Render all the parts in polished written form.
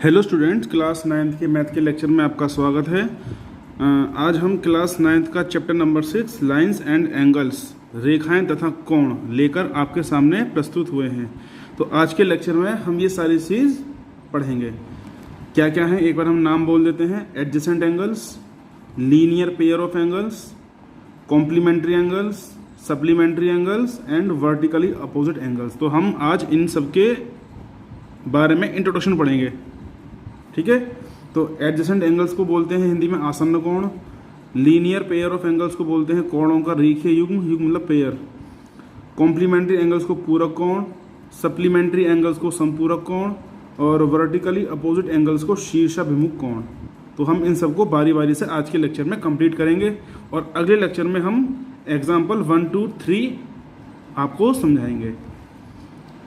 Hello students, class 9th के math के lecture में आपका स्वागत है। आज हम क्लास 9th का chapter number 6 lines and angles, रेखाएं तथा कोण लेकर आपके सामने प्रस्तुत हुए हैं। तो आज के लेक्चर में हम ये सारी चीज़ पढ़ेंगे। क्या क्या है एक बार हम नाम बोल देते हैं। Adjacent angles, linear pair of angles, complementary angles, supplementary angles and vertically opposite angles. तो हम आज इन सब के बारे में इंट्रोडक्शन पढ़ेंगे। ठीक है। तो एडजेसेंट एंगल्स को बोलते हैं हिंदी में आसन्न कोण। लीनियर पेयर ऑफ एंगल्स को बोलते हैं कोणों का रेखीय युग्म, युग्म मतलब पेयर। कॉम्प्लीमेंट्री एंगल्स को पूरक कोण, सप्लीमेंट्री एंगल्स को संपूरक कोण और वर्टिकली अपोजिट एंगल्स को शीर्षाभिमुख कोण। तो हम इन सबको बारी बारी से आज के लेक्चर में कंप्लीट करेंगे और अगले लेक्चर में हम एग्जाम्पल 1, 2, 3 आपको समझाएंगे।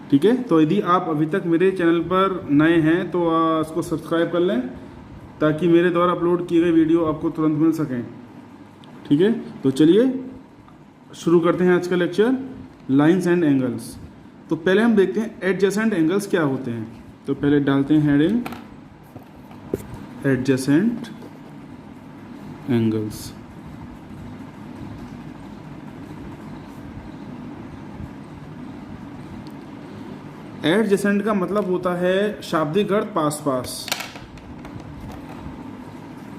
ठीक है। तो यदि आप अभी तक मेरे चैनल पर नए हैं तो इसको सब्सक्राइब कर लें ताकि मेरे द्वारा अपलोड किए गए वीडियो आपको तुरंत मिल सकें। ठीक है। तो चलिए शुरू करते हैं आज का लेक्चर, लाइंस एंड एंगल्स। तो पहले हम देखते हैं एडजेसेंट एंगल्स क्या होते हैं। तो पहले डालते हैं हेडिंग एडजेसेंट एंगल्स। एडजेसेंट का मतलब होता है शाब्दिक अर्थ पास पास।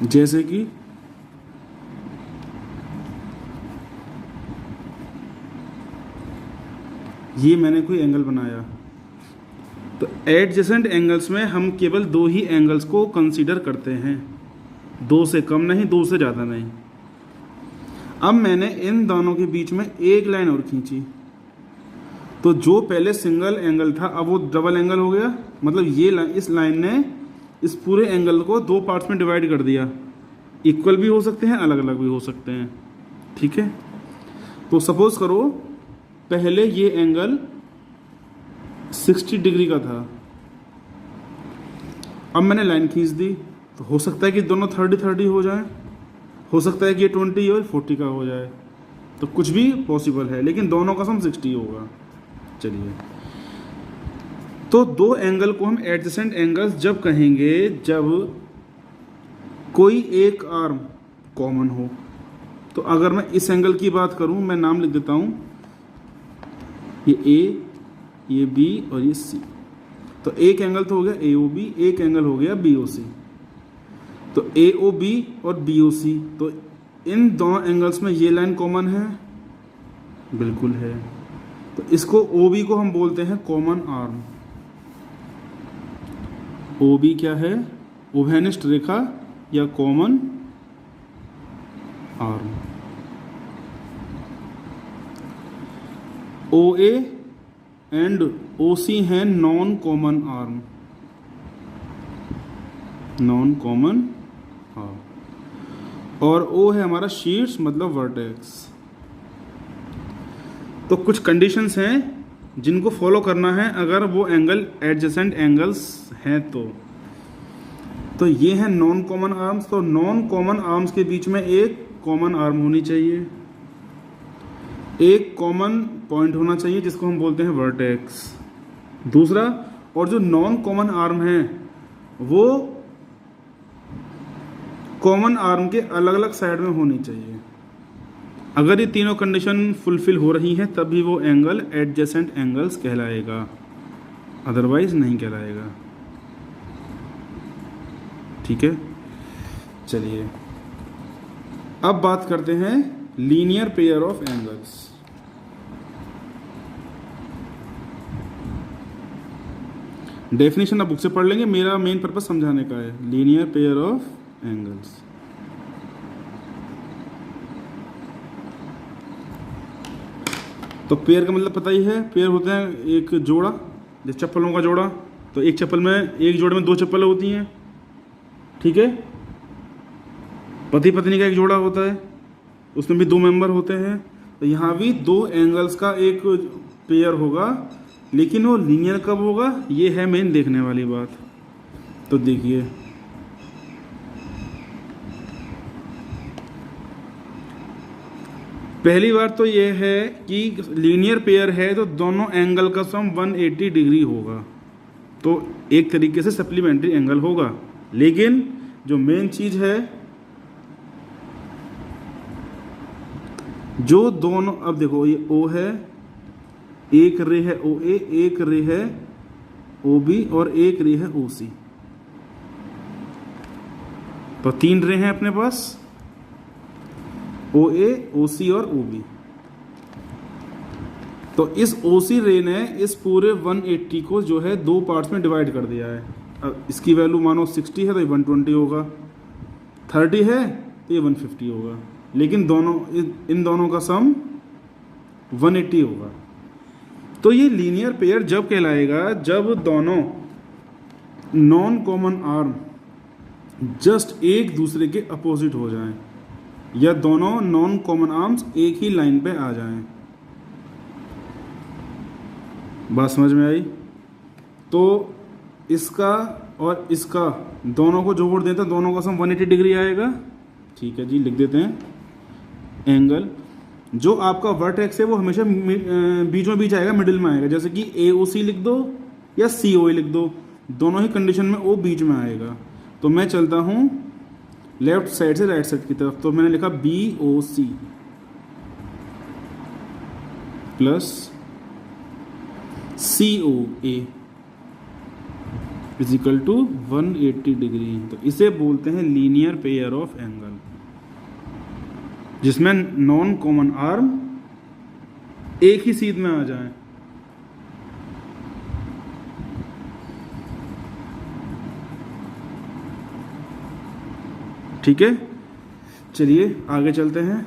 जैसे कि ये मैंने कोई एंगल बनाया, तो एडजेसेंट एंगल्स में हम केवल दो ही एंगल्स को कंसीडर करते हैं, दो से कम नहीं, दो से ज़्यादा नहीं। अब मैंने इन दोनों के बीच में एक लाइन और खींची, तो जो पहले सिंगल एंगल था अब वो डबल एंगल हो गया। मतलब ये इस लाइन ने इस पूरे एंगल को दो पार्ट्स में डिवाइड कर दिया। इक्वल भी हो सकते हैं, अलग अलग भी हो सकते हैं। ठीक है। तो सपोज करो पहले ये एंगल 60 डिग्री का था, अब मैंने लाइन खींच दी, तो हो सकता है कि दोनों 30-30 हो जाए, हो सकता है कि ये 20 और 40 का हो जाए, तो कुछ भी पॉसिबल है, लेकिन दोनों का सम 60 होगा। चलिए, तो दो एंगल को हम एडजेसेंट एंगल्स जब कहेंगे जब कोई एक आर्म कॉमन हो। तो अगर मैं इस एंगल की बात करूं, मैं नाम लिख देता हूं, ये ए, ये बी और ये सी। तो एक एंगल तो हो गया AOB, एक एंगल हो गया BOC। तो AOB और BOC, तो इन दोनों एंगल्स में ये लाइन कॉमन है, बिल्कुल है। तो इसको OB को हम बोलते हैं कॉमन आर्म। OB क्या है? उभयनिष्ठ रेखा या common arm. OA and OC हैं non common arm, non common arm. और O है हमारा शीर्ष मतलब वर्टेक्स। तो कुछ कंडीशंस हैं जिनको फॉलो करना है अगर वो एंगल एडजेसेंट एंगल्स हैं। तो ये हैं नॉन कॉमन आर्म्स। तो नॉन कॉमन आर्म्स के बीच में एक कॉमन आर्म होनी चाहिए, एक कॉमन पॉइंट होना चाहिए जिसको हम बोलते हैं वर्टेक्स। दूसरा, और जो नॉन कॉमन आर्म है वो कॉमन आर्म के अलग अलग साइड में होनी चाहिए। अगर ये तीनों कंडीशन फुलफिल हो रही हैं तभी वो एंगल एडजेसेंट एंगल्स कहलाएगा, अदरवाइज नहीं कहलाएगा। ठीक है। चलिए अब बात करते हैं linear pair of angles. Definition आप बुक से पढ़ लेंगे, मेरा मेन पर्पस समझाने का है। लीनियर पेयर ऑफ एंगल्स, तो पेयर का मतलब पता ही है, पेयर होते हैं एक जोड़ा, जैसे चप्पलों का जोड़ा। तो एक चप्पल में, एक जोड़े में दो चप्पलें होती हैं। ठीक है। पति पत्नी का एक जोड़ा होता है, उसमें भी दो मेंबर होते हैं। तो यहाँ भी दो एंगल्स का एक पेयर होगा, लेकिन वो लीनियर कब होगा, ये है मेन देखने वाली बात। तो देखिए, पहली बात तो ये है कि लीनियर पेयर है तो दोनों एंगल का सम 180 डिग्री होगा। तो एक तरीके से सप्लीमेंट्री एंगल होगा। लेकिन जो मेन चीज़ है, जो दोनों, अब देखो ये O है, एक रे है OA, एक रे है OB और एक रे है OC, तो 3 रे हैं अपने पास, OA, OC और OB। तो इस OC रे ने इस पूरे 180 को जो है 2 पार्ट्स में डिवाइड कर दिया है। अब इसकी वैल्यू मानो 60 है तो ये 120 होगा, 30 है तो ये 150 होगा, लेकिन इन दोनों का सम 180 होगा। तो ये लीनियर पेयर जब कहलाएगा जब दोनों नॉन कॉमन आर्म जस्ट एक दूसरे के अपोजिट हो जाएं, या दोनों नॉन कॉमन आर्म्स एक ही लाइन पे आ जाएं। बात समझ में आई? तो इसका और इसका दोनों को जोड़ देते हैं, दोनों का सम 180 डिग्री आएगा। ठीक है जी, लिख देते हैं एंगल। जो आपका वर्टेक्स है वो हमेशा बीचों बीच आएगा, मिडिल में आएगा। जैसे कि AOC लिख दो या COA लिख दो, दोनों ही कंडीशन में O बीच में आएगा। तो मैं चलता हूँ लेफ्ट साइड से राइट साइड की तरफ, तो मैंने लिखा BOC plus COA is equal to 180 degree. तो इसे बोलते हैं लीनियर पेयर ऑफ एंगल, जिसमें नॉन कॉमन आर्म एक ही सीध में आ जाए। ठीक है, चलिए आगे चलते हैं।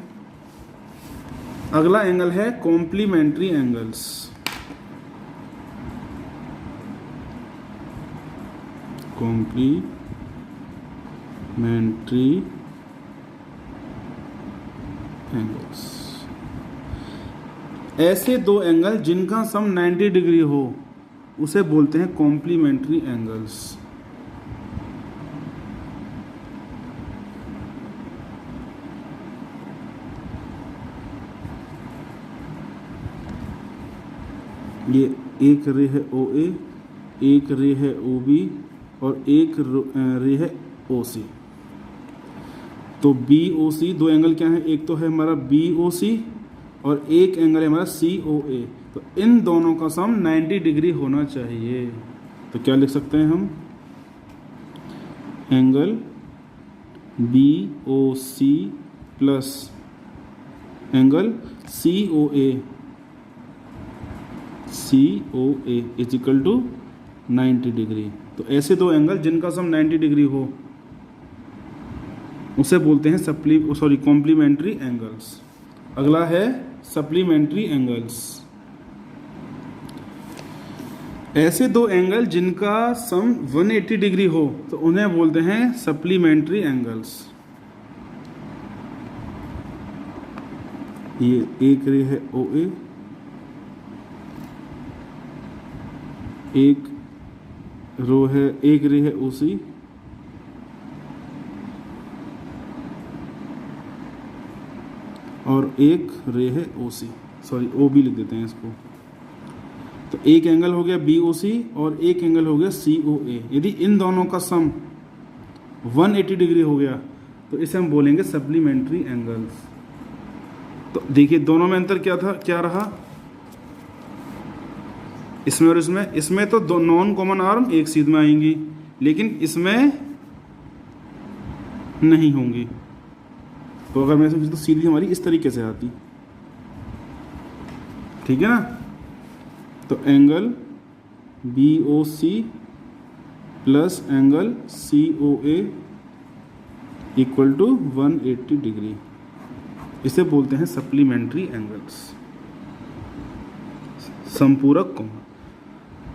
अगला एंगल है कॉम्प्लीमेंट्री एंगल्स। कॉम्प्लीमेंट्री एंगल्स, ऐसे दो एंगल जिनका सम 90 डिग्री हो उसे बोलते हैं कॉम्प्लीमेंट्री एंगल्स। ये एक रे है OA, एक रे है OB और एक रे है OC। तो BOC, दो एंगल क्या है, एक तो है हमारा BOC और एक एंगल है हमारा COA। तो इन दोनों का सम 90 डिग्री होना चाहिए। तो क्या लिख सकते हैं हम, angle BOC plus angle COA is equal to 90 degree. तो ऐसे दो एंगल जिनका सम 90 डिग्री हो उसे बोलते हैं कॉम्प्लीमेंट्री एंगल्स। अगला है सप्लीमेंट्री एंगल्स। ऐसे दो एंगल जिनका सम 180 डिग्री हो तो उन्हें बोलते हैं सप्लीमेंट्री एंगल्स। ये एक रे है OA, एक रे है OC और एक रे है OB लिख देते हैं इसको। तो एक एंगल हो गया BOC और एक एंगल हो गया COA। यदि इन दोनों का सम 180 डिग्री हो गया तो इसे हम बोलेंगे सप्लीमेंट्री एंगल्स। तो देखिए दोनों में अंतर क्या रहा, इसमें और इसमें तो दो नॉन कॉमन आर्म एक सीध में आएंगी, लेकिन इसमें नहीं होंगी। तो अगर मैं तो सीधी हमारी इस तरीके से आती, ठीक है ना। तो angle BOC plus angle COA equal to 180 degree, इसे बोलते हैं सप्लीमेंट्री एंगल्स, संपूरक कोण।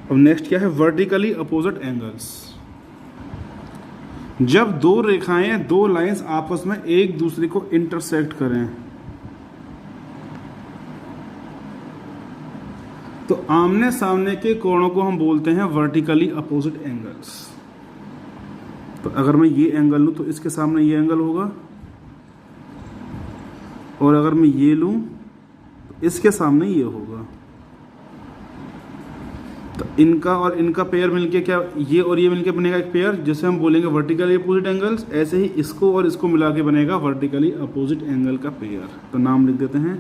अब नेक्स्ट क्या है, वर्टिकली अपोजिट एंगल्स। जब दो रेखाएं, दो लाइंस आपस में एक दूसरे को इंटरसेक्ट करें तो आमने सामने के कोणों को हम बोलते हैं वर्टिकली अपोजिट एंगल्स। तो अगर मैं ये एंगल लूं तो इसके सामने ये एंगल होगा, और अगर मैं ये लूं तो इसके सामने ये होगा। तो इनका और इनका पेयर मिलके क्या, ये और ये मिलके बनेगा एक पेयर जिसे हम बोलेंगे वर्टिकली अपोजिट एंगल्स। ऐसे ही इसको और इसको मिला के बनेगा वर्टिकली अपोजिट एंगल का पेयर। तो नाम लिख देते हैं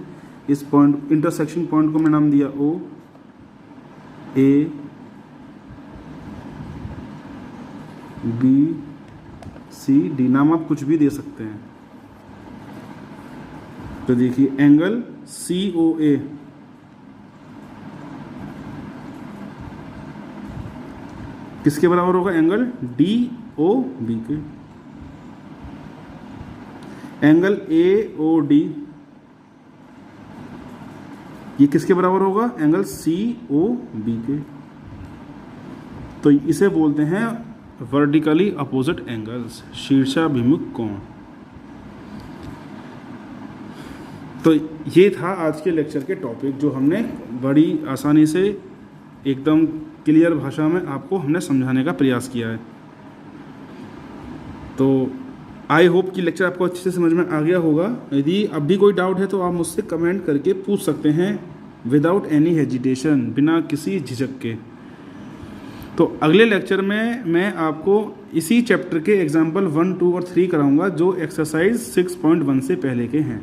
इस पॉइंट, इंटरसेक्शन पॉइंट को मैं नाम दिया ओ ए बी सी डी। नाम आप कुछ भी दे सकते हैं। तो देखिए एंगल सी ओ ए किसके बराबर होगा, एंगल डी ओ बी के। एंगल ए ओ डी ये किसके बराबर होगा, एंगल सी ओ बी के। तो इसे बोलते हैं वर्टिकली अपोजिट एंगल्स, शीर्षाभिमुख कोण। तो ये था आज के लेक्चर के टॉपिक जो हमने बड़ी आसानी से एकदम क्लियर भाषा में आपको हमने समझाने का प्रयास किया है। तो आई होप कि लेक्चर आपको अच्छे से समझ में आ गया होगा। यदि अब भी कोई डाउट है तो आप मुझसे कमेंट करके पूछ सकते हैं विदाउट एनी हेजिटेशन, बिना किसी झिझक के। तो अगले लेक्चर में मैं आपको इसी चैप्टर के एग्जाम्पल 1, 2 और 3 कराऊंगा जो एक्सरसाइज 6.1 से पहले के हैं।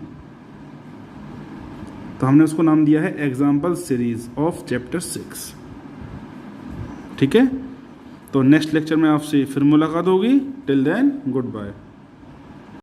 तो हमने उसको नाम दिया है एग्जाम्पल सीरीज ऑफ चैप्टर 6। ठीक है, तो नेक्स्ट लेक्चर में आपसे फिर मुलाकात होगी। Till then good bye.